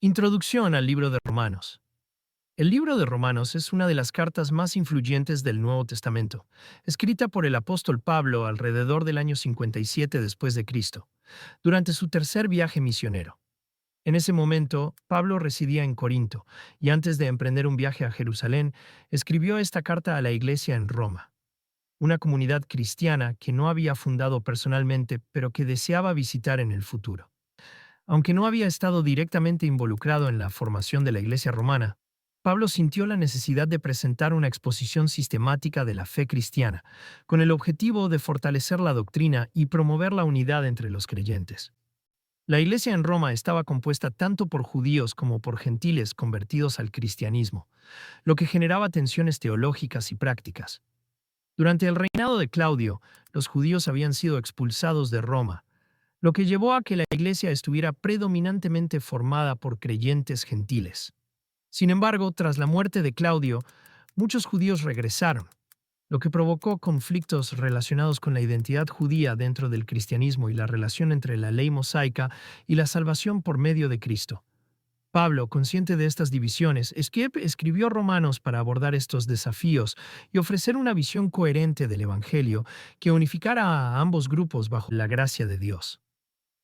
Introducción al libro de Romanos. El libro de Romanos es una de las cartas más influyentes del Nuevo Testamento, escrita por el apóstol Pablo alrededor del año 57 después de Cristo, durante su tercer viaje misionero. En ese momento, Pablo residía en Corinto y antes de emprender un viaje a Jerusalén, escribió esta carta a la iglesia en Roma, una comunidad cristiana que no había fundado personalmente, pero que deseaba visitar en el futuro. Aunque no había estado directamente involucrado en la formación de la Iglesia romana, Pablo sintió la necesidad de presentar una exposición sistemática de la fe cristiana, con el objetivo de fortalecer la doctrina y promover la unidad entre los creyentes. La Iglesia en Roma estaba compuesta tanto por judíos como por gentiles convertidos al cristianismo, lo que generaba tensiones teológicas y prácticas. Durante el reinado de Claudio, los judíos habían sido expulsados de Roma, lo que llevó a que la iglesia estuviera predominantemente formada por creyentes gentiles. Sin embargo, tras la muerte de Claudio, muchos judíos regresaron, lo que provocó conflictos relacionados con la identidad judía dentro del cristianismo y la relación entre la ley mosaica y la salvación por medio de Cristo. Pablo, consciente de estas divisiones, escribió Romanos para abordar estos desafíos y ofrecer una visión coherente del Evangelio que unificara a ambos grupos bajo la gracia de Dios.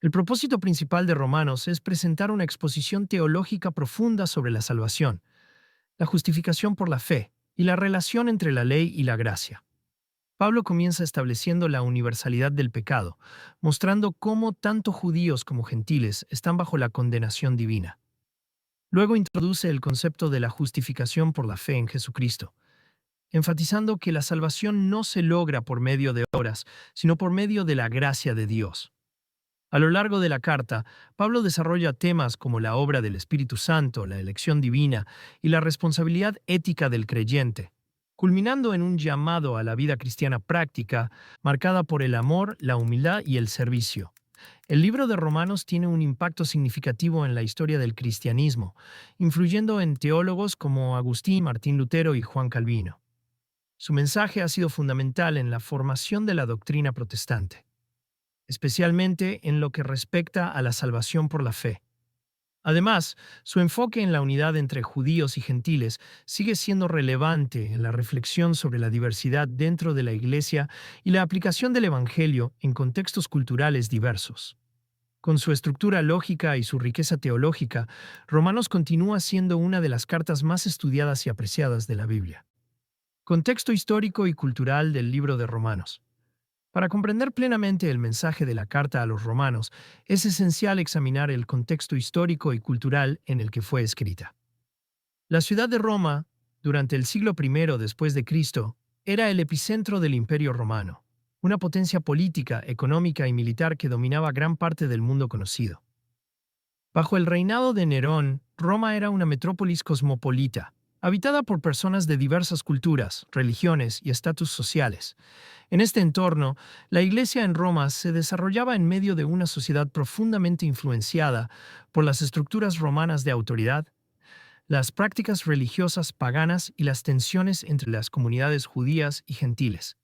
El propósito principal de Romanos es presentar una exposición teológica profunda sobre la salvación, la justificación por la fe y la relación entre la ley y la gracia. Pablo comienza estableciendo la universalidad del pecado, mostrando cómo tanto judíos como gentiles están bajo la condenación divina. Luego introduce el concepto de la justificación por la fe en Jesucristo, enfatizando que la salvación no se logra por medio de obras, sino por medio de la gracia de Dios. A lo largo de la carta, Pablo desarrolla temas como la obra del Espíritu Santo, la elección divina y la responsabilidad ética del creyente, culminando en un llamado a la vida cristiana práctica, marcada por el amor, la humildad y el servicio. El libro de Romanos tiene un impacto significativo en la historia del cristianismo, influyendo en teólogos como Agustín, Martín Lutero y Juan Calvino. Su mensaje ha sido fundamental en la formación de la doctrina protestante, especialmente en lo que respecta a la salvación por la fe. Además, su enfoque en la unidad entre judíos y gentiles sigue siendo relevante en la reflexión sobre la diversidad dentro de la Iglesia y la aplicación del Evangelio en contextos culturales diversos. Con su estructura lógica y su riqueza teológica, Romanos continúa siendo una de las cartas más estudiadas y apreciadas de la Biblia. Contexto histórico y cultural del libro de Romanos. Para comprender plenamente el mensaje de la carta a los romanos, es esencial examinar el contexto histórico y cultural en el que fue escrita. La ciudad de Roma, durante el siglo I después de Cristo, era el epicentro del Imperio Romano, una potencia política, económica y militar que dominaba gran parte del mundo conocido. Bajo el reinado de Nerón, Roma era una metrópolis cosmopolita, habitada por personas de diversas culturas, religiones y estatus sociales. En este entorno, la Iglesia en Roma se desarrollaba en medio de una sociedad profundamente influenciada por las estructuras romanas de autoridad, las prácticas religiosas paganas y las tensiones entre las comunidades judías y gentiles.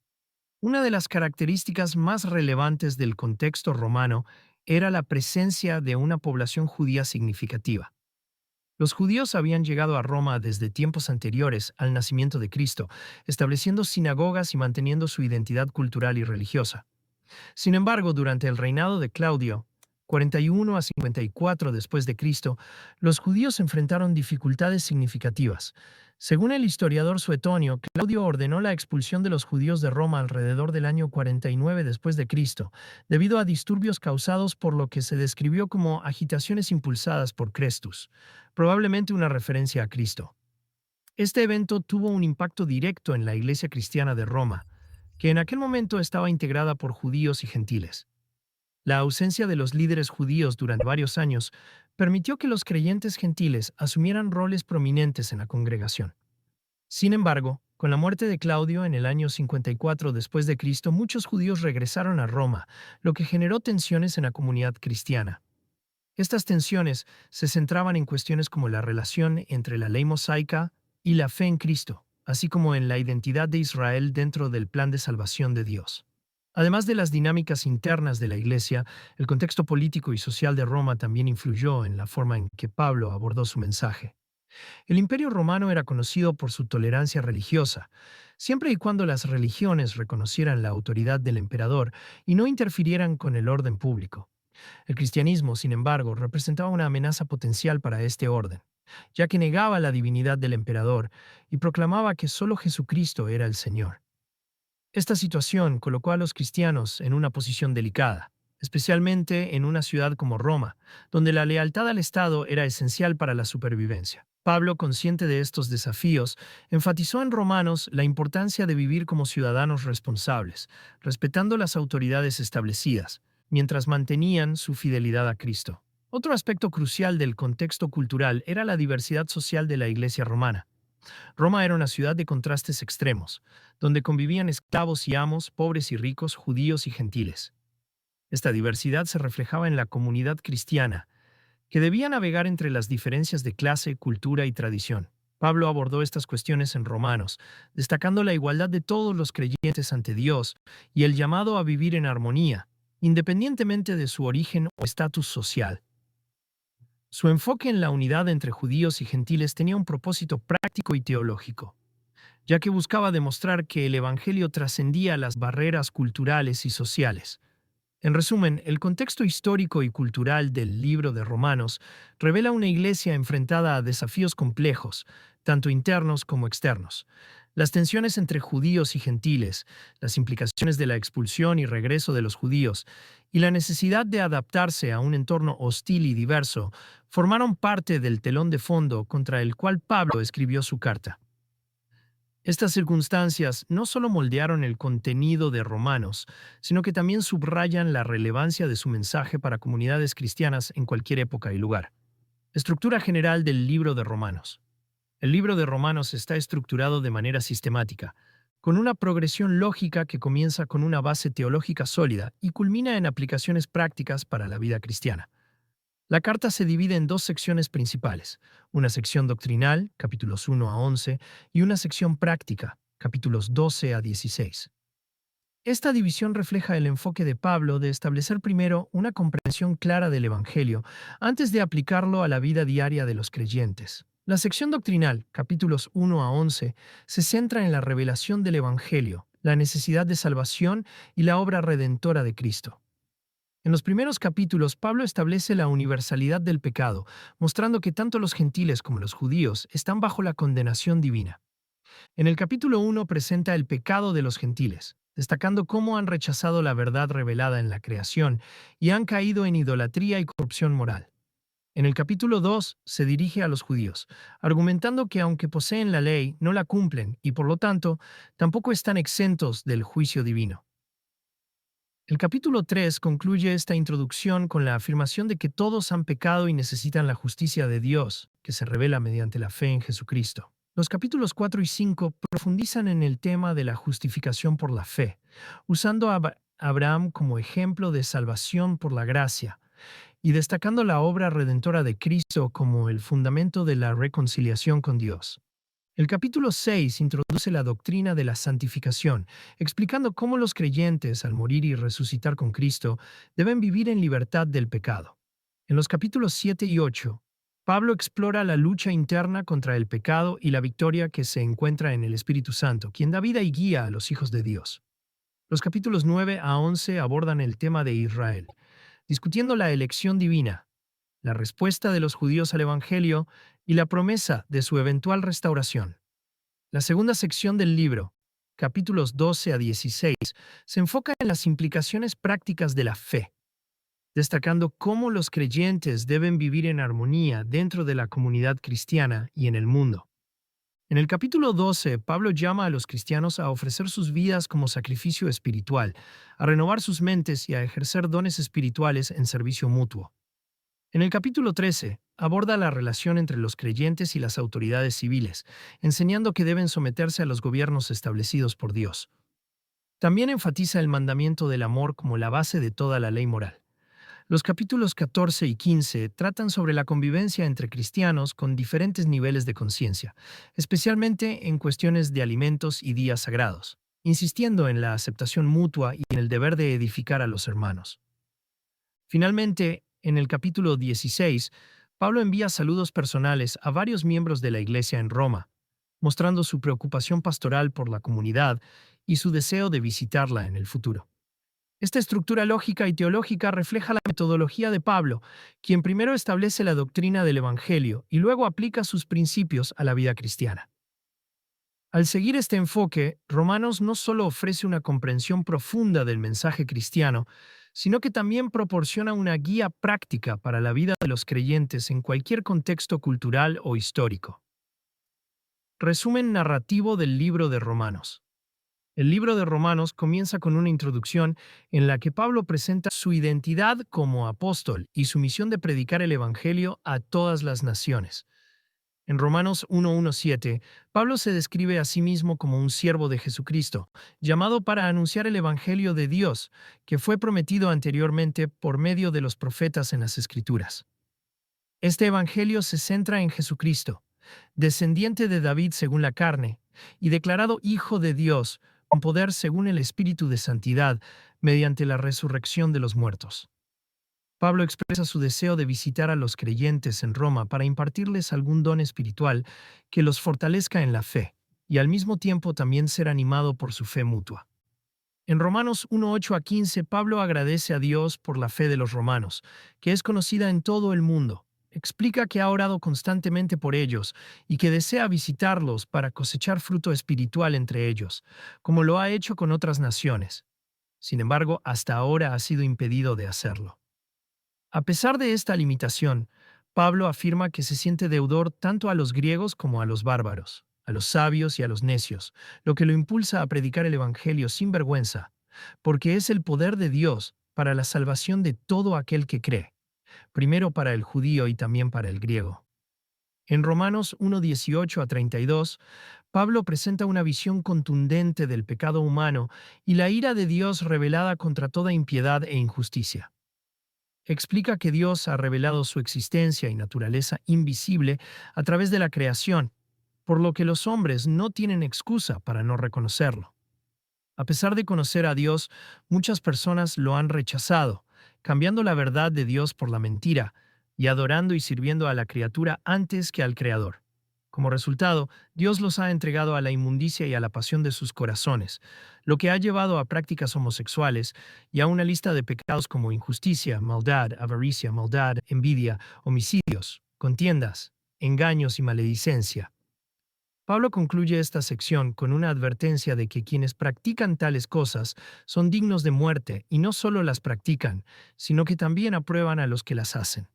Una de las características más relevantes del contexto romano era la presencia de una población judía significativa. Los judíos habían llegado a Roma desde tiempos anteriores al nacimiento de Cristo, estableciendo sinagogas y manteniendo su identidad cultural y religiosa. Sin embargo, durante el reinado de Claudio, 41 a 54 después de Cristo, los judíos enfrentaron dificultades significativas. Según el historiador Suetonio, Claudio ordenó la expulsión de los judíos de Roma alrededor del año 49 después de Cristo, debido a disturbios causados por lo que se describió como agitaciones impulsadas por Crestus, probablemente una referencia a Cristo. Este evento tuvo un impacto directo en la Iglesia cristiana de Roma, que en aquel momento estaba integrada por judíos y gentiles. La ausencia de los líderes judíos durante varios años permitió que los creyentes gentiles asumieran roles prominentes en la congregación. Sin embargo, con la muerte de Claudio en el año 54 después de Cristo, muchos judíos regresaron a Roma, lo que generó tensiones en la comunidad cristiana. Estas tensiones se centraban en cuestiones como la relación entre la ley mosaica y la fe en Cristo, así como en la identidad de Israel dentro del plan de salvación de Dios. Además de las dinámicas internas de la Iglesia, el contexto político y social de Roma también influyó en la forma en que Pablo abordó su mensaje. El Imperio Romano era conocido por su tolerancia religiosa, siempre y cuando las religiones reconocieran la autoridad del emperador y no interfirieran con el orden público. El cristianismo, sin embargo, representaba una amenaza potencial para este orden, ya que negaba la divinidad del emperador y proclamaba que solo Jesucristo era el Señor. Esta situación colocó a los cristianos en una posición delicada, especialmente en una ciudad como Roma, donde la lealtad al Estado era esencial para la supervivencia. Pablo, consciente de estos desafíos, enfatizó en Romanos la importancia de vivir como ciudadanos responsables, respetando las autoridades establecidas, mientras mantenían su fidelidad a Cristo. Otro aspecto crucial del contexto cultural era la diversidad social de la Iglesia romana. Roma era una ciudad de contrastes extremos, donde convivían esclavos y amos, pobres y ricos, judíos y gentiles. Esta diversidad se reflejaba en la comunidad cristiana, que debía navegar entre las diferencias de clase, cultura y tradición. Pablo abordó estas cuestiones en Romanos, destacando la igualdad de todos los creyentes ante Dios y el llamado a vivir en armonía, independientemente de su origen o estatus social. Su enfoque en la unidad entre judíos y gentiles tenía un propósito práctico y teológico, ya que buscaba demostrar que el Evangelio trascendía las barreras culturales y sociales. En resumen, el contexto histórico y cultural del libro de Romanos revela una iglesia enfrentada a desafíos complejos, tanto internos como externos. Las tensiones entre judíos y gentiles, las implicaciones de la expulsión y regreso de los judíos, y la necesidad de adaptarse a un entorno hostil y diverso, formaron parte del telón de fondo contra el cual Pablo escribió su carta. Estas circunstancias no solo moldearon el contenido de Romanos, sino que también subrayan la relevancia de su mensaje para comunidades cristianas en cualquier época y lugar. Estructura general del libro de Romanos. El libro de Romanos está estructurado de manera sistemática, con una progresión lógica que comienza con una base teológica sólida y culmina en aplicaciones prácticas para la vida cristiana. La carta se divide en dos secciones principales, una sección doctrinal, capítulos 1 a 11, y una sección práctica, capítulos 12 a 16. Esta división refleja el enfoque de Pablo de establecer primero una comprensión clara del Evangelio antes de aplicarlo a la vida diaria de los creyentes. La sección doctrinal, capítulos 1 a 11, se centra en la revelación del Evangelio, la necesidad de salvación y la obra redentora de Cristo. En los primeros capítulos, Pablo establece la universalidad del pecado, mostrando que tanto los gentiles como los judíos están bajo la condenación divina. En el capítulo 1 presenta el pecado de los gentiles, destacando cómo han rechazado la verdad revelada en la creación y han caído en idolatría y corrupción moral. En el capítulo 2 se dirige a los judíos, argumentando que aunque poseen la ley, no la cumplen y por lo tanto tampoco están exentos del juicio divino. El capítulo 3 concluye esta introducción con la afirmación de que todos han pecado y necesitan la justicia de Dios, que se revela mediante la fe en Jesucristo. Los capítulos 4 y 5 profundizan en el tema de la justificación por la fe, usando a Abraham como ejemplo de salvación por la gracia y destacando la obra redentora de Cristo como el fundamento de la reconciliación con Dios. El capítulo 6 introduce la doctrina de la santificación, explicando cómo los creyentes, al morir y resucitar con Cristo, deben vivir en libertad del pecado. En los capítulos 7 y 8, Pablo explora la lucha interna contra el pecado y la victoria que se encuentra en el Espíritu Santo, quien da vida y guía a los hijos de Dios. Los capítulos 9 a 11 abordan el tema de Israel, discutiendo la elección divina, la respuesta de los judíos al Evangelio y la promesa de su eventual restauración. La segunda sección del libro, capítulos 12 a 16, se enfoca en las implicaciones prácticas de la fe, destacando cómo los creyentes deben vivir en armonía dentro de la comunidad cristiana y en el mundo. En el capítulo 12, Pablo llama a los cristianos a ofrecer sus vidas como sacrificio espiritual, a renovar sus mentes y a ejercer dones espirituales en servicio mutuo. En el capítulo 13, aborda la relación entre los creyentes y las autoridades civiles, enseñando que deben someterse a los gobiernos establecidos por Dios. También enfatiza el mandamiento del amor como la base de toda la ley moral. Los capítulos 14 y 15 tratan sobre la convivencia entre cristianos con diferentes niveles de conciencia, especialmente en cuestiones de alimentos y días sagrados, insistiendo en la aceptación mutua y en el deber de edificar a los hermanos. Finalmente, en el capítulo 16, Pablo envía saludos personales a varios miembros de la iglesia en Roma, mostrando su preocupación pastoral por la comunidad y su deseo de visitarla en el futuro. Esta estructura lógica y teológica refleja la metodología de Pablo, quien primero establece la doctrina del Evangelio y luego aplica sus principios a la vida cristiana. Al seguir este enfoque, Romanos no solo ofrece una comprensión profunda del mensaje cristiano, sino que también proporciona una guía práctica para la vida de los creyentes en cualquier contexto cultural o histórico. Resumen narrativo del libro de Romanos. El libro de Romanos comienza con una introducción en la que Pablo presenta su identidad como apóstol y su misión de predicar el Evangelio a todas las naciones. En Romanos 1:17, Pablo se describe a sí mismo como un siervo de Jesucristo, llamado para anunciar el Evangelio de Dios, que fue prometido anteriormente por medio de los profetas en las Escrituras. Este Evangelio se centra en Jesucristo, descendiente de David según la carne, y declarado Hijo de Dios, con poder según el Espíritu de Santidad, mediante la resurrección de los muertos. Pablo expresa su deseo de visitar a los creyentes en Roma para impartirles algún don espiritual que los fortalezca en la fe, y al mismo tiempo también ser animado por su fe mutua. En Romanos 1:8-15, Pablo agradece a Dios por la fe de los romanos, que es conocida en todo el mundo. Explica que ha orado constantemente por ellos y que desea visitarlos para cosechar fruto espiritual entre ellos, como lo ha hecho con otras naciones. Sin embargo, hasta ahora ha sido impedido de hacerlo. A pesar de esta limitación, Pablo afirma que se siente deudor tanto a los griegos como a los bárbaros, a los sabios y a los necios, lo que lo impulsa a predicar el Evangelio sin vergüenza, porque es el poder de Dios para la salvación de todo aquel que cree, primero para el judío y también para el griego. En Romanos 1:18-32, Pablo presenta una visión contundente del pecado humano y la ira de Dios revelada contra toda impiedad e injusticia. Explica que Dios ha revelado su existencia y naturaleza invisible a través de la creación, por lo que los hombres no tienen excusa para no reconocerlo. A pesar de conocer a Dios, muchas personas lo han rechazado, cambiando la verdad de Dios por la mentira y adorando y sirviendo a la criatura antes que al Creador. Como resultado, Dios los ha entregado a la inmundicia y a la pasión de sus corazones, lo que ha llevado a prácticas homosexuales y a una lista de pecados como injusticia, maldad, avaricia, maldad, envidia, homicidios, contiendas, engaños y maledicencia. Pablo concluye esta sección con una advertencia de que quienes practican tales cosas son dignos de muerte y no solo las practican, sino que también aprueban a los que las hacen.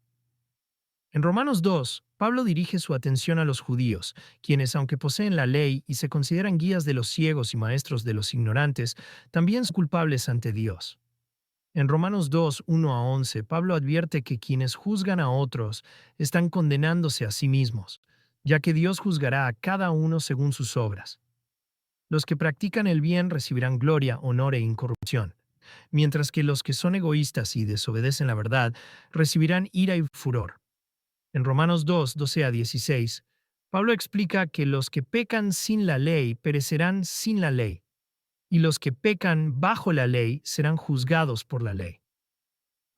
En Romanos 2, Pablo dirige su atención a los judíos, quienes, aunque poseen la ley y se consideran guías de los ciegos y maestros de los ignorantes, también son culpables ante Dios. En Romanos 2, 1-11, Pablo advierte que quienes juzgan a otros están condenándose a sí mismos, ya que Dios juzgará a cada uno según sus obras. Los que practican el bien recibirán gloria, honor e incorrupción, mientras que los que son egoístas y desobedecen la verdad recibirán ira y furor. En Romanos 2, 12-16, Pablo explica que los que pecan sin la ley perecerán sin la ley, y los que pecan bajo la ley serán juzgados por la ley.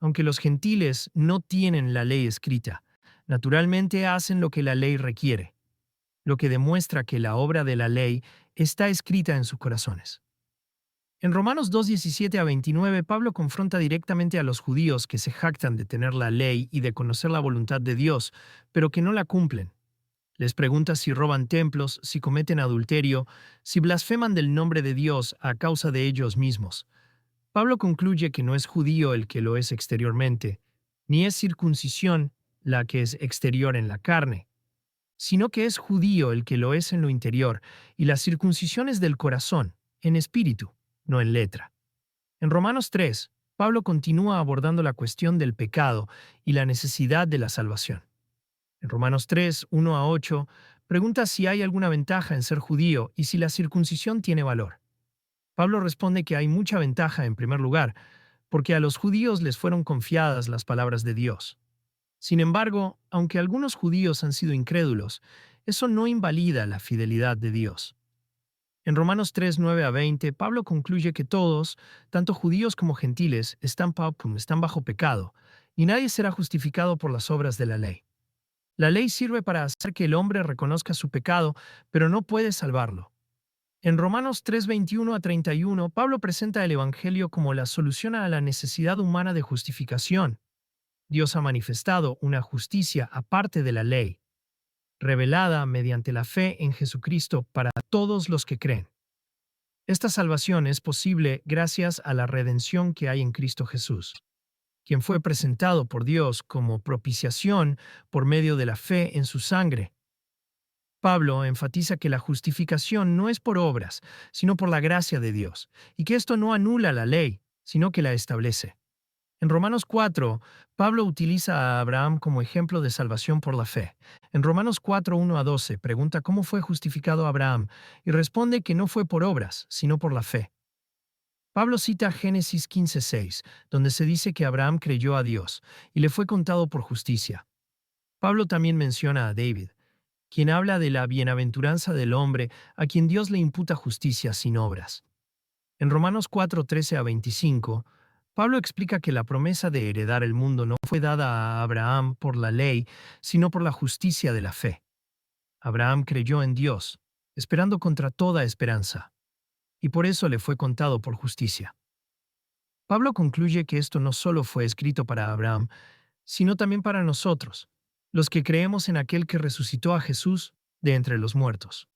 Aunque los gentiles no tienen la ley escrita, naturalmente hacen lo que la ley requiere, lo que demuestra que la obra de la ley está escrita en sus corazones. En Romanos 2:17-29, Pablo confronta directamente a los judíos que se jactan de tener la ley y de conocer la voluntad de Dios, pero que no la cumplen. Les pregunta si roban templos, si cometen adulterio, si blasfeman del nombre de Dios a causa de ellos mismos. Pablo concluye que no es judío el que lo es exteriormente, ni es circuncisión la que es exterior en la carne, sino que es judío el que lo es en lo interior, y la circuncisión es del corazón, en espíritu, no en letra. En Romanos 3, Pablo continúa abordando la cuestión del pecado y la necesidad de la salvación. En Romanos 3, 1-8, pregunta si hay alguna ventaja en ser judío y si la circuncisión tiene valor. Pablo responde que hay mucha ventaja en primer lugar, porque a los judíos les fueron confiadas las palabras de Dios. Sin embargo, aunque algunos judíos han sido incrédulos, eso no invalida la fidelidad de Dios. En Romanos 3, 9 a 20, Pablo concluye que todos, tanto judíos como gentiles, están bajo pecado, y nadie será justificado por las obras de la ley. La ley sirve para hacer que el hombre reconozca su pecado, pero no puede salvarlo. En Romanos 3, 21 a 31, Pablo presenta el Evangelio como la solución a la necesidad humana de justificación. Dios ha manifestado una justicia aparte de la ley, revelada mediante la fe en Jesucristo para todos los que creen. Esta salvación es posible gracias a la redención que hay en Cristo Jesús, quien fue presentado por Dios como propiciación por medio de la fe en su sangre. Pablo enfatiza que la justificación no es por obras, sino por la gracia de Dios, y que esto no anula la ley, sino que la establece. En Romanos 4, Pablo utiliza a Abraham como ejemplo de salvación por la fe. En Romanos 4, 1 a 12, pregunta cómo fue justificado Abraham y responde que no fue por obras, sino por la fe. Pablo cita Génesis 15, 6, donde se dice que Abraham creyó a Dios y le fue contado por justicia. Pablo también menciona a David, quien habla de la bienaventuranza del hombre a quien Dios le imputa justicia sin obras. En Romanos 4, 13 a 25, Pablo explica que la promesa de heredar el mundo no fue dada a Abraham por la ley, sino por la justicia de la fe. Abraham creyó en Dios, esperando contra toda esperanza, y por eso le fue contado por justicia. Pablo concluye que esto no solo fue escrito para Abraham, sino también para nosotros, los que creemos en aquel que resucitó a Jesús de entre los muertos.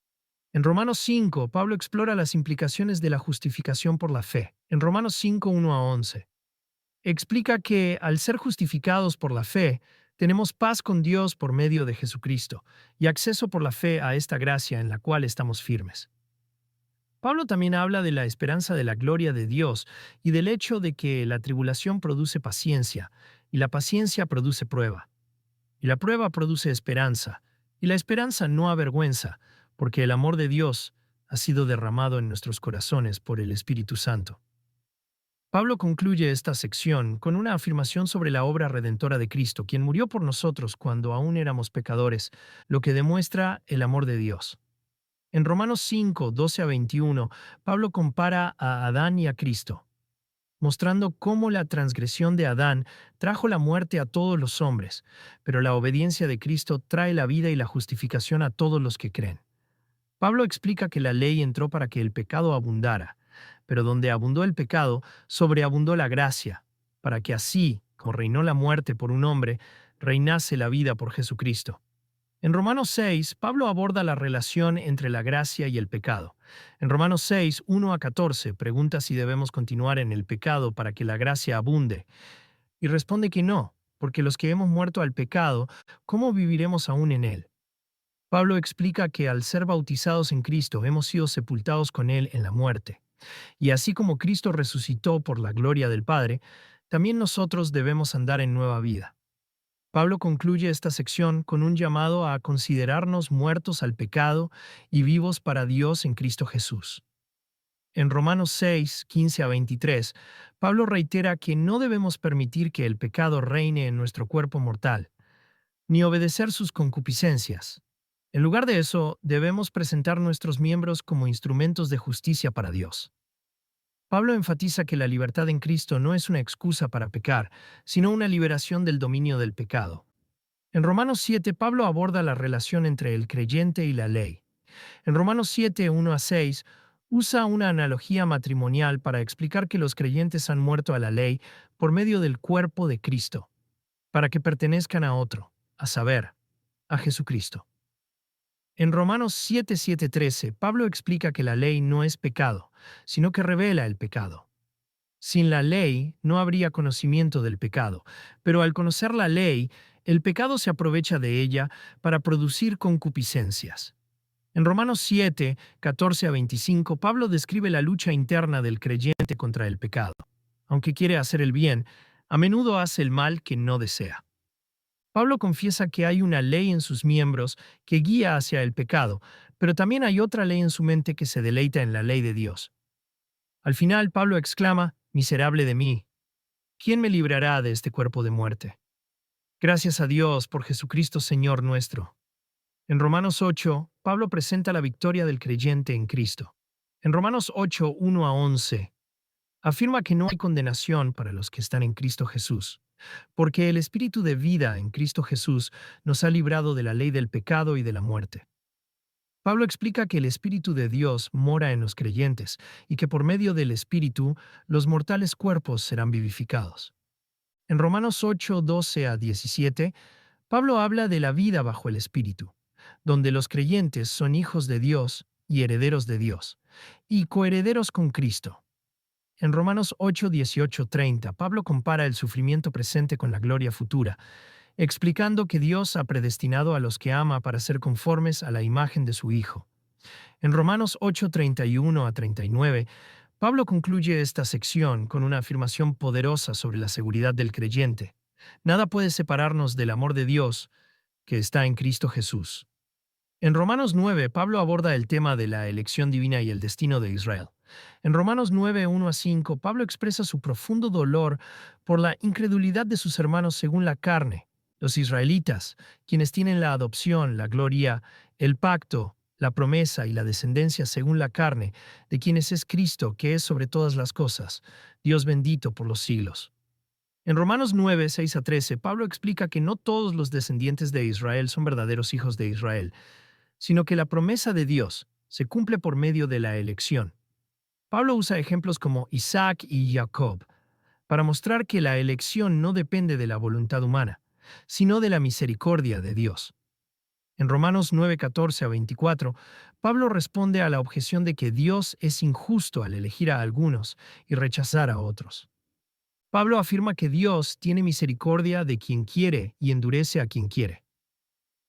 En Romanos 5, Pablo explora las implicaciones de la justificación por la fe. En Romanos 5, 1 a 11, explica que al ser justificados por la fe, tenemos paz con Dios por medio de Jesucristo y acceso por la fe a esta gracia en la cual estamos firmes. Pablo también habla de la esperanza de la gloria de Dios y del hecho de que la tribulación produce paciencia, y la paciencia produce prueba, y la prueba produce esperanza, y la esperanza no avergüenza, porque el amor de Dios ha sido derramado en nuestros corazones por el Espíritu Santo. Pablo concluye esta sección con una afirmación sobre la obra redentora de Cristo, quien murió por nosotros cuando aún éramos pecadores, lo que demuestra el amor de Dios. En Romanos 5, 12 a 21, Pablo compara a Adán y a Cristo, mostrando cómo la transgresión de Adán trajo la muerte a todos los hombres, pero la obediencia de Cristo trae la vida y la justificación a todos los que creen. Pablo explica que la ley entró para que el pecado abundara, pero donde abundó el pecado, sobreabundó la gracia, para que así, como reinó la muerte por un hombre, reinase la vida por Jesucristo. En Romanos 6, Pablo aborda la relación entre la gracia y el pecado. En Romanos 6, 1 a 14, pregunta si debemos continuar en el pecado para que la gracia abunde, y responde que no, porque los que hemos muerto al pecado, ¿cómo viviremos aún en él? Pablo explica que al ser bautizados en Cristo hemos sido sepultados con Él en la muerte. Y así como Cristo resucitó por la gloria del Padre, también nosotros debemos andar en nueva vida. Pablo concluye esta sección con un llamado a considerarnos muertos al pecado y vivos para Dios en Cristo Jesús. En Romanos 6, 15 a 23, Pablo reitera que no debemos permitir que el pecado reine en nuestro cuerpo mortal, ni obedecer sus concupiscencias. En lugar de eso, debemos presentar nuestros miembros como instrumentos de justicia para Dios. Pablo enfatiza que la libertad en Cristo no es una excusa para pecar, sino una liberación del dominio del pecado. En Romanos 7, Pablo aborda la relación entre el creyente y la ley. En Romanos 7, 1 a 6, usa una analogía matrimonial para explicar que los creyentes han muerto a la ley por medio del cuerpo de Cristo, para que pertenezcan a otro, a saber, a Jesucristo. En Romanos 7, 7, 13, Pablo explica que la ley no es pecado, sino que revela el pecado. Sin la ley no habría conocimiento del pecado, pero al conocer la ley, el pecado se aprovecha de ella para producir concupiscencias. En Romanos 7, 14 a 25, Pablo describe la lucha interna del creyente contra el pecado. Aunque quiere hacer el bien, a menudo hace el mal que no desea. Pablo confiesa que hay una ley en sus miembros que guía hacia el pecado, pero también hay otra ley en su mente que se deleita en la ley de Dios. Al final, Pablo exclama, «Miserable de mí, ¿quién me librará de este cuerpo de muerte? Gracias a Dios por Jesucristo Señor nuestro». En Romanos 8, Pablo presenta la victoria del creyente en Cristo. En Romanos 8, 1 a 11, afirma que no hay condenación para los que están en Cristo Jesús, porque el Espíritu de vida en Cristo Jesús nos ha librado de la ley del pecado y de la muerte. Pablo explica que el Espíritu de Dios mora en los creyentes y que por medio del Espíritu los mortales cuerpos serán vivificados. En Romanos 8, 12 a 17, Pablo habla de la vida bajo el Espíritu, donde los creyentes son hijos de Dios y herederos de Dios, y coherederos con Cristo. En Romanos 8, 18, 30, Pablo compara el sufrimiento presente con la gloria futura, explicando que Dios ha predestinado a los que ama para ser conformes a la imagen de su Hijo. En Romanos 8, 31 a 39, Pablo concluye esta sección con una afirmación poderosa sobre la seguridad del creyente. Nada puede separarnos del amor de Dios que está en Cristo Jesús. En Romanos 9, Pablo aborda el tema de la elección divina y el destino de Israel. En Romanos 9, 1 a 5, Pablo expresa su profundo dolor por la incredulidad de sus hermanos según la carne, los israelitas, quienes tienen la adopción, la gloria, el pacto, la promesa y la descendencia según la carne, de quienes es Cristo, que es sobre todas las cosas, Dios bendito por los siglos. En Romanos 9, 6 a 13, Pablo explica que no todos los descendientes de Israel son verdaderos hijos de Israel, sino que la promesa de Dios se cumple por medio de la elección. Pablo usa ejemplos como Isaac y Jacob para mostrar que la elección no depende de la voluntad humana, sino de la misericordia de Dios. En Romanos 9, 14 a 24, Pablo responde a la objeción de que Dios es injusto al elegir a algunos y rechazar a otros. Pablo afirma que Dios tiene misericordia de quien quiere y endurece a quien quiere,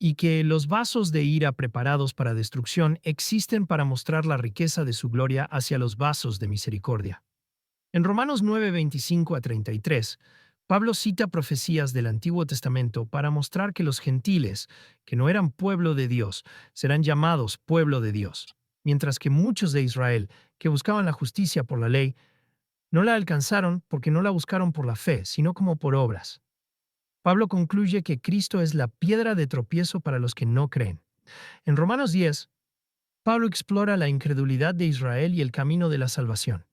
y que los vasos de ira preparados para destrucción existen para mostrar la riqueza de su gloria hacia los vasos de misericordia. En Romanos 9, 25 a 33, Pablo cita profecías del Antiguo Testamento para mostrar que los gentiles, que no eran pueblo de Dios, serán llamados pueblo de Dios, mientras que muchos de Israel, que buscaban la justicia por la ley, no la alcanzaron porque no la buscaron por la fe, sino como por obras. Pablo concluye que Cristo es la piedra de tropiezo para los que no creen. En Romanos 10, Pablo explora la incredulidad de Israel y el camino de la salvación.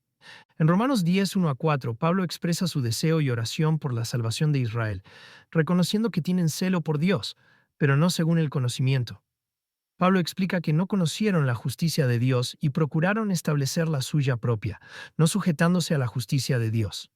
En Romanos 10, 1 a 4, Pablo expresa su deseo y oración por la salvación de Israel, reconociendo que tienen celo por Dios, pero no según el conocimiento. Pablo explica que no conocieron la justicia de Dios y procuraron establecer la suya propia, no sujetándose a la justicia de Dios.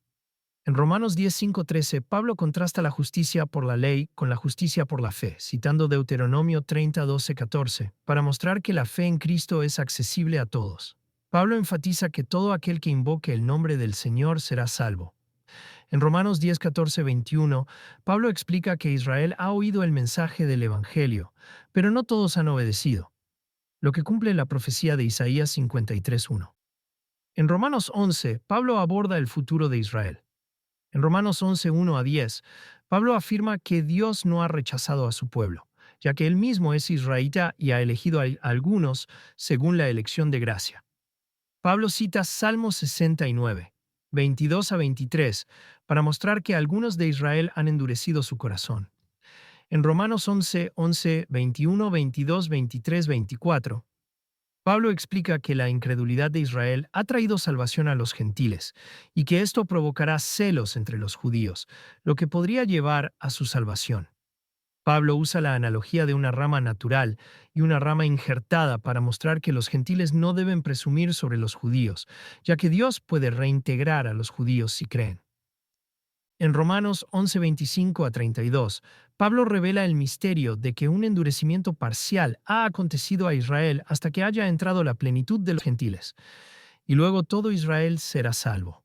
En Romanos 10, 5, 13, Pablo contrasta la justicia por la ley con la justicia por la fe, citando Deuteronomio 30, 12, 14, para mostrar que la fe en Cristo es accesible a todos. Pablo enfatiza que todo aquel que invoque el nombre del Señor será salvo. En Romanos 10, 14, 21, Pablo explica que Israel ha oído el mensaje del Evangelio, pero no todos han obedecido, lo que cumple la profecía de Isaías 53, 1. En Romanos 11, Pablo aborda el futuro de Israel. En Romanos 11, 1 a 10, Pablo afirma que Dios no ha rechazado a su pueblo, ya que él mismo es israelita y ha elegido a algunos según la elección de gracia. Pablo cita Salmo 69, 22 a 23, para mostrar que algunos de Israel han endurecido su corazón. En Romanos 11, 11, 21, 22, 23, 24, Pablo explica que la incredulidad de Israel ha traído salvación a los gentiles y que esto provocará celos entre los judíos, lo que podría llevar a su salvación. Pablo usa la analogía de una rama natural y una rama injertada para mostrar que los gentiles no deben presumir sobre los judíos, ya que Dios puede reintegrar a los judíos si creen. En Romanos 11, 25 a 32, Pablo revela el misterio de que un endurecimiento parcial ha acontecido a Israel hasta que haya entrado la plenitud de los gentiles, y luego todo Israel será salvo.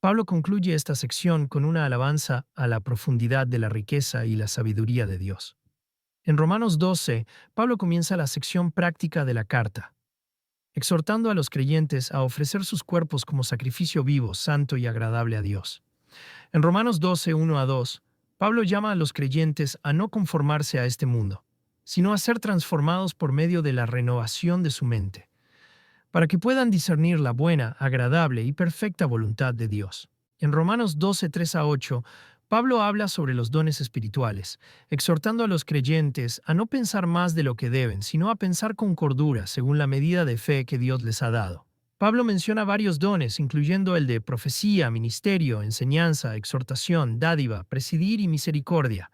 Pablo concluye esta sección con una alabanza a la profundidad de la riqueza y la sabiduría de Dios. En Romanos 12, Pablo comienza la sección práctica de la carta, exhortando a los creyentes a ofrecer sus cuerpos como sacrificio vivo, santo y agradable a Dios. En Romanos 12, 1 a 2, Pablo llama a los creyentes a no conformarse a este mundo, sino a ser transformados por medio de la renovación de su mente, para que puedan discernir la buena, agradable y perfecta voluntad de Dios. En Romanos 12, 3 a 8, Pablo habla sobre los dones espirituales, exhortando a los creyentes a no pensar más de lo que deben, sino a pensar con cordura según la medida de fe que Dios les ha dado. Pablo menciona varios dones, incluyendo el de profecía, ministerio, enseñanza, exhortación, dádiva, presidir y misericordia.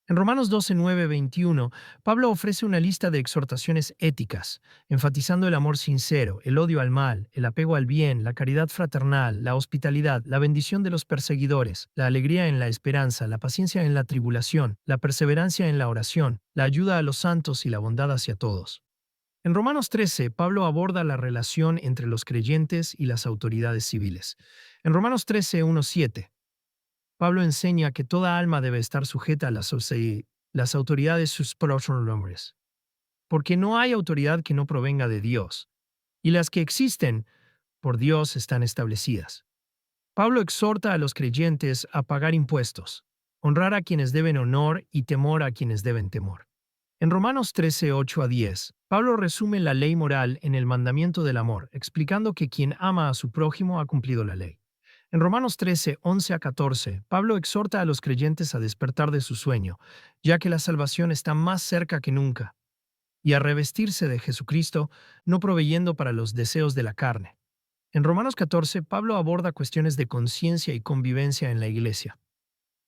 En Romanos 12, 9, 21, Pablo ofrece una lista de exhortaciones éticas, enfatizando el amor sincero, el odio al mal, el apego al bien, la caridad fraternal, la hospitalidad, la bendición de los perseguidores, la alegría en la esperanza, la paciencia en la tribulación, la perseverancia en la oración, la ayuda a los santos y la bondad hacia todos. En Romanos 13, Pablo aborda la relación entre los creyentes y las autoridades civiles. En Romanos 13, 1, 7, Pablo enseña que toda alma debe estar sujeta a las autoridades sus pronombres, porque no hay autoridad que no provenga de Dios, y las que existen por Dios están establecidas. Pablo exhorta a los creyentes a pagar impuestos, honrar a quienes deben honor y temor a quienes deben temor. En Romanos 13, 8 a 10, Pablo resume la ley moral en el mandamiento del amor, explicando que quien ama a su prójimo ha cumplido la ley. En Romanos 13, 11 a 14, Pablo exhorta a los creyentes a despertar de su sueño, ya que la salvación está más cerca que nunca, y a revestirse de Jesucristo, no proveyendo para los deseos de la carne. En Romanos 14, Pablo aborda cuestiones de conciencia y convivencia en la iglesia.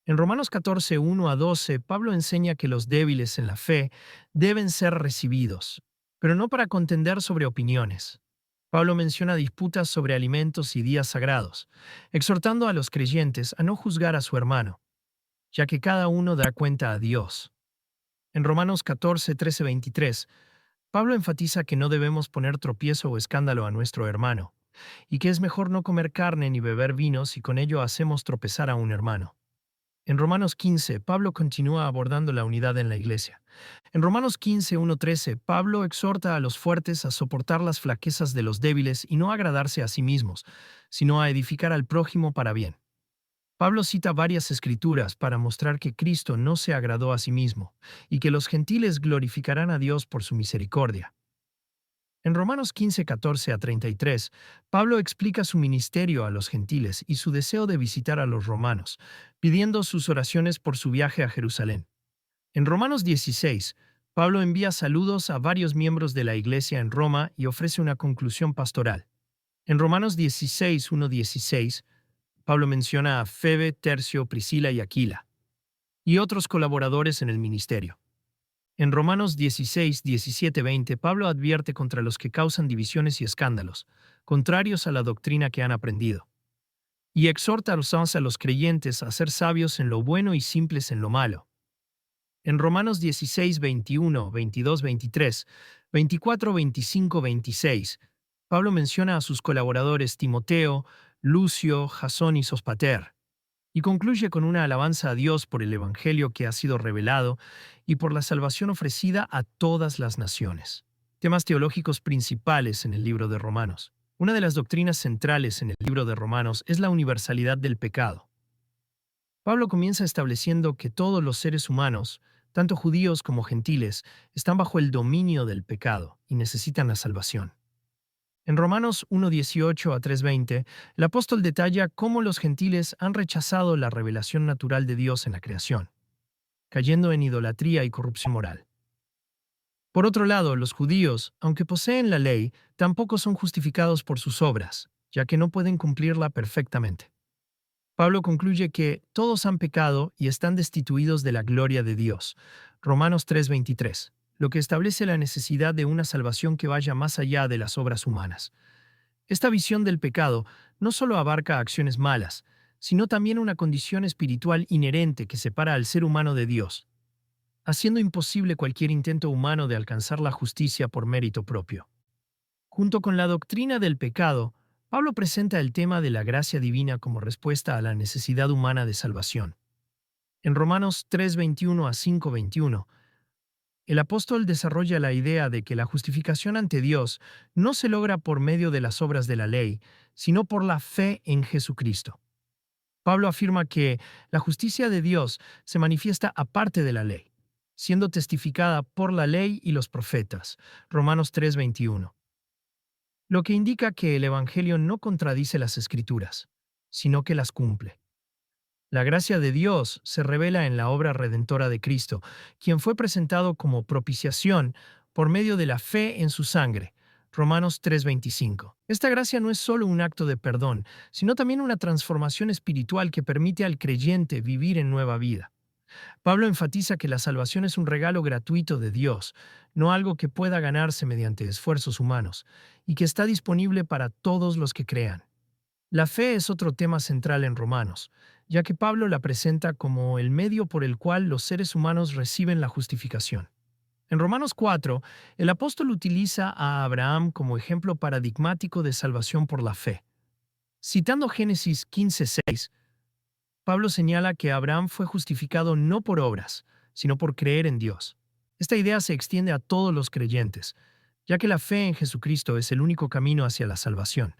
En Romanos 14, 1 a 12, Pablo enseña que los débiles en la fe deben ser recibidos, pero no para contender sobre opiniones. Pablo menciona disputas sobre alimentos y días sagrados, exhortando a los creyentes a no juzgar a su hermano, ya que cada uno da cuenta a Dios. En Romanos 14, 13, 23, Pablo enfatiza que no debemos poner tropiezo o escándalo a nuestro hermano, y que es mejor no comer carne ni beber vino si con ello hacemos tropezar a un hermano. En Romanos 15, Pablo continúa abordando la unidad en la iglesia. En Romanos 15, 1-13, Pablo exhorta a los fuertes a soportar las flaquezas de los débiles y no agradarse a sí mismos, sino a edificar al prójimo para bien. Pablo cita varias escrituras para mostrar que Cristo no se agradó a sí mismo y que los gentiles glorificarán a Dios por su misericordia. En Romanos 15, 14 a 33, Pablo explica su ministerio a los gentiles y su deseo de visitar a los romanos, pidiendo sus oraciones por su viaje a Jerusalén. En Romanos 16, Pablo envía saludos a varios miembros de la iglesia en Roma y ofrece una conclusión pastoral. En Romanos 16, 1-16, Pablo menciona a Febe, Tercio, Priscila y Aquila, y otros colaboradores en el ministerio. En Romanos 16, 17-20, Pablo advierte contra los que causan divisiones y escándalos, contrarios a la doctrina que han aprendido, y exhorta a los creyentes a ser sabios en lo bueno y simples en lo malo. En Romanos 16, 21, 22, 23, 24, 25, 26, Pablo menciona a sus colaboradores Timoteo, Lucio, Jasón y Sospater, y concluye con una alabanza a Dios por el Evangelio que ha sido revelado y por la salvación ofrecida a todas las naciones. Temas teológicos principales en el libro de Romanos. Una de las doctrinas centrales en el libro de Romanos es la universalidad del pecado. Pablo comienza estableciendo que todos los seres humanos, tanto judíos como gentiles, están bajo el dominio del pecado y necesitan la salvación. En Romanos 1:18 a 3:20, el apóstol detalla cómo los gentiles han rechazado la revelación natural de Dios en la creación, cayendo en idolatría y corrupción moral. Por otro lado, los judíos, aunque poseen la ley, tampoco son justificados por sus obras, ya que no pueden cumplirla perfectamente. Pablo concluye que todos han pecado y están destituidos de la gloria de Dios. Romanos 3:23, lo que establece la necesidad de una salvación que vaya más allá de las obras humanas. Esta visión del pecado no solo abarca acciones malas, sino también una condición espiritual inherente que separa al ser humano de Dios, haciendo imposible cualquier intento humano de alcanzar la justicia por mérito propio. Junto con la doctrina del pecado, Pablo presenta el tema de la gracia divina como respuesta a la necesidad humana de salvación. En Romanos 3:21 a 5:21, el apóstol desarrolla la idea de que la justificación ante Dios no se logra por medio de las obras de la ley, sino por la fe en Jesucristo. Pablo afirma que la justicia de Dios se manifiesta aparte de la ley, siendo testificada por la ley y los profetas. Romanos 3:21. Lo que indica que el Evangelio no contradice las Escrituras, sino que las cumple. La gracia de Dios se revela en la obra redentora de Cristo, quien fue presentado como propiciación por medio de la fe en su sangre. Romanos 3:25. Esta gracia no es solo un acto de perdón, sino también una transformación espiritual que permite al creyente vivir en nueva vida. Pablo enfatiza que la salvación es un regalo gratuito de Dios, no algo que pueda ganarse mediante esfuerzos humanos, y que está disponible para todos los que crean. La fe es otro tema central en Romanos, ya que Pablo la presenta como el medio por el cual los seres humanos reciben la justificación. En Romanos 4, el apóstol utiliza a Abraham como ejemplo paradigmático de salvación por la fe. Citando Génesis 15:6, Pablo señala que Abraham fue justificado no por obras, sino por creer en Dios. Esta idea se extiende a todos los creyentes, ya que la fe en Jesucristo es el único camino hacia la salvación.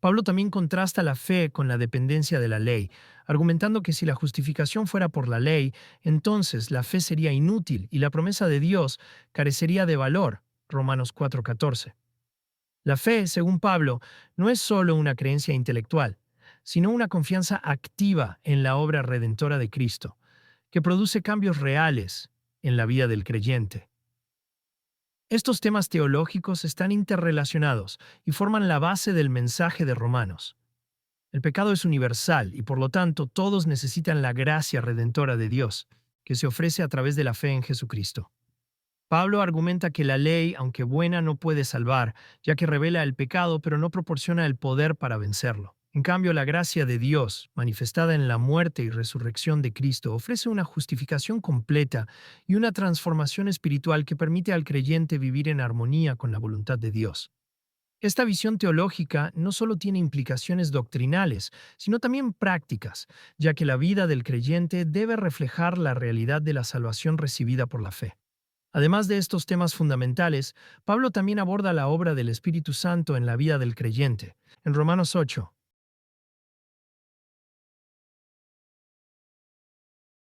Pablo también contrasta la fe con la dependencia de la ley, argumentando que si la justificación fuera por la ley, entonces la fe sería inútil y la promesa de Dios carecería de valor. Romanos 4:14. La fe, según Pablo, no es solo una creencia intelectual, sino una confianza activa en la obra redentora de Cristo, que produce cambios reales en la vida del creyente. Estos temas teológicos están interrelacionados y forman la base del mensaje de Romanos. El pecado es universal y por lo tanto todos necesitan la gracia redentora de Dios, que se ofrece a través de la fe en Jesucristo. Pablo argumenta que la ley, aunque buena, no puede salvar, ya que revela el pecado pero no proporciona el poder para vencerlo. En cambio, la gracia de Dios, manifestada en la muerte y resurrección de Cristo, ofrece una justificación completa y una transformación espiritual que permite al creyente vivir en armonía con la voluntad de Dios. Esta visión teológica no solo tiene implicaciones doctrinales, sino también prácticas, ya que la vida del creyente debe reflejar la realidad de la salvación recibida por la fe. Además de estos temas fundamentales, Pablo también aborda la obra del Espíritu Santo en la vida del creyente. En Romanos 8,